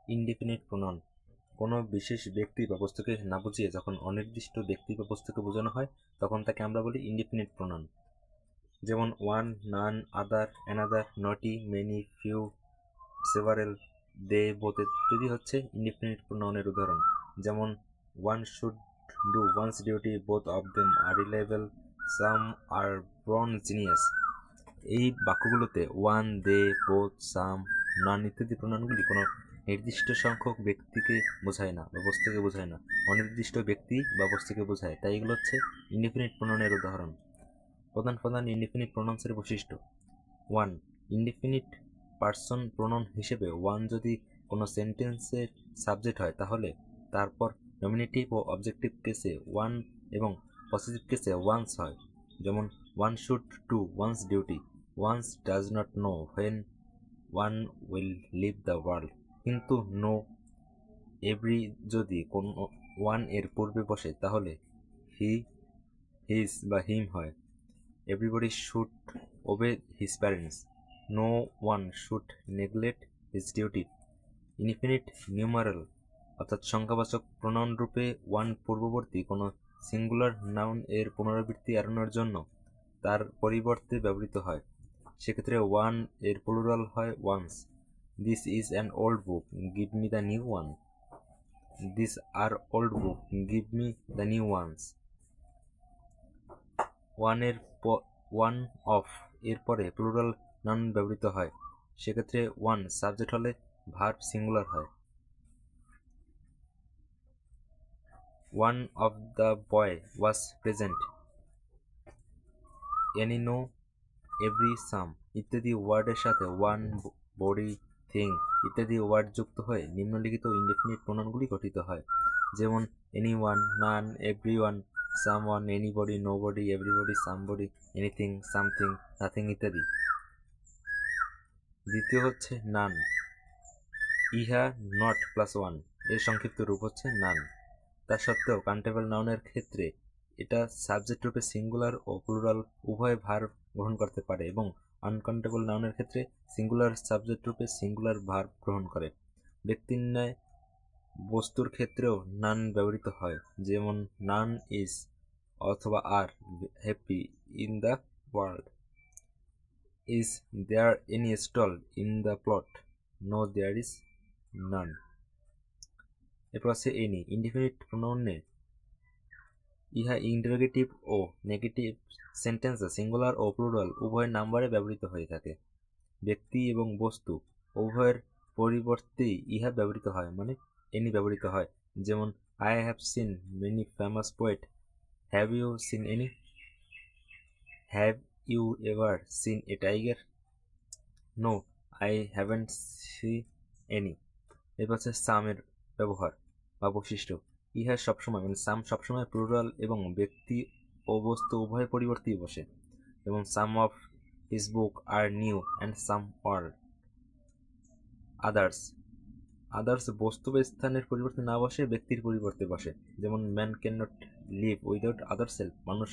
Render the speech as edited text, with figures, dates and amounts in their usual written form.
Indefinite pronoun কোনো বিশেষ ব্যক্তি বা বস্তুকে না বুঝিয়ে যখন অনির্দিষ্ট ব্যক্তি বা বস্তুকে বোঝানো হয় তখন তাকে আমরা বলি ইনডিফিনিট প্রোনাউন। যেমন one, none, other, another, naught, many, few, several, they, both ইত্যাদি হচ্ছে ইনডিফিনিট প্রোনাউনের উদাহরণ। যেমন one should do one's duty, both of them are reliable, some are born genius. এই বাক্যগুলোতে ওয়ান, দে, বোথ, সাম, নান ইত্যাদি প্রোনাউনগুলি কোনো নির্দিষ্ট সংখ্যক ব্যক্তিকে বোঝায় না বা বস্তুকে বোঝায় না, অনির্দিষ্ট ব্যক্তি বা বস্তুকে বোঝায়, তাই এগুলো হচ্ছে ইনডিফিনিট প্রোনাউনের উদাহরণ। প্রধান প্রধান ইনডিফিনিট প্রোনাউন্সের বৈশিষ্ট্য। ওয়ান, ইনডিফিনিট পার্সন প্রোনাউন হিসেবে ওয়ান যদি কোনো সেন্টেন্সের সাবজেক্ট হয় তাহলে তারপর নমিনেটিভ ও অবজেক্টিভ কেসে ওয়ান এবং পজিটিভ কেসে ওয়ান্স হয়। যেমন one should do one's duty, one's does not know when one will leave the world. কিন্তু নো, এভরি যদি কোনো ওয়ান এর পূর্বে বসে তাহলে হি, হিজ বা হিম হয়। Everybody should obey his parents, no one should neglect his duty. Infinite numeral অর্থাৎ সংখ্যাবাচক প্রোনাউন রূপে ওয়ান পূর্ববর্তী কোনো সিঙ্গুলার নাউন এর পুনরাবৃত্তি এড়ানোর জন্য তার পরিবর্তে ব্যবহৃত হয়। সেক্ষেত্রে ওয়ান এর প্লুরাল হয় ones. This is an old book, give me the new one. This are old book, give me the new ones. One of এর পরে প্লুরাল নাউন ব্যবহৃত হয়, সেক্ষেত্রে ওয়ান সাবজেক্ট হলে ভার্ব সিঙ্গুলার হয়। One of the boy was present, any, no, every, some ইত্যাদি ওয়ার্ডের সাথে ওয়ান, বডি, থিং ইত্যাদি ওয়ার্ড যুক্ত হয়ে নিম্নলিখিত ইনডেফিনিট প্রোনাউনগুলি গঠিত হয়। যেমন any one, none, every one, সাম one, anybody, nobody, everybody, somebody, anything, something, nothing ইত্যাদি। দ্বিতীয় হচ্ছে নান। ইহা, নট প্লাস ওয়ান এর সংক্ষিপ্ত রূপ হচ্ছে নান। তা সত্ত্বেও কাউন্টেবল নাউনের ক্ষেত্রে এটা সাবজেক্ট রূপে সিঙ্গুলার ও প্লুরাল উভয় ভার্ব গ্রহণ করতে পারে এবং আনকাউন্টেবল নাউনের ক্ষেত্রে সিঙ্গুলার সাবজেক্ট রূপে সিঙ্গুলার ভার্ব গ্রহণ করে। ব্যক্তির ন্যায় বস্তুর ক্ষেত্রেও নান ব্যবহৃত হয়। যেমন নান ইজ অথবা are happy in the world. Is there any stall in the plot? No, there is none. এরপর আছে এনি। ইনডিফিনিট প্রোনাউনে ইহা ইন্টারোগেটিভ ও নেগেটিভ সেন্টেন্সে সিঙ্গুলার ও প্লুরাল উভয় নাম্বারে ব্যবহৃত হয়ে থাকে। ব্যক্তি এবং বস্তু উভয়ের পরিবর্তেই ইহা ব্যবহৃত হয়, মানে এনি ব্যবহৃত হয়। যেমন I have seen many famous poet, have you seen any? Have you ever seen a tiger? No, I haven't see any. এরপর হচ্ছে সামের ব্যবহার বা বৈশিষ্ট্য। ইহা সবসময় মানে সাম সবসময় প্লুরাল এবং ব্যক্তি ও বস্তু উভয় পরিবর্তেই বসে। যেমন some of his book are new and some old. Others. Others বস্তু বা স্থানের পরিবর্তে না বসে ব্যক্তির পরিবর্তে বসে। যেমন man can not live without other self, মানুষ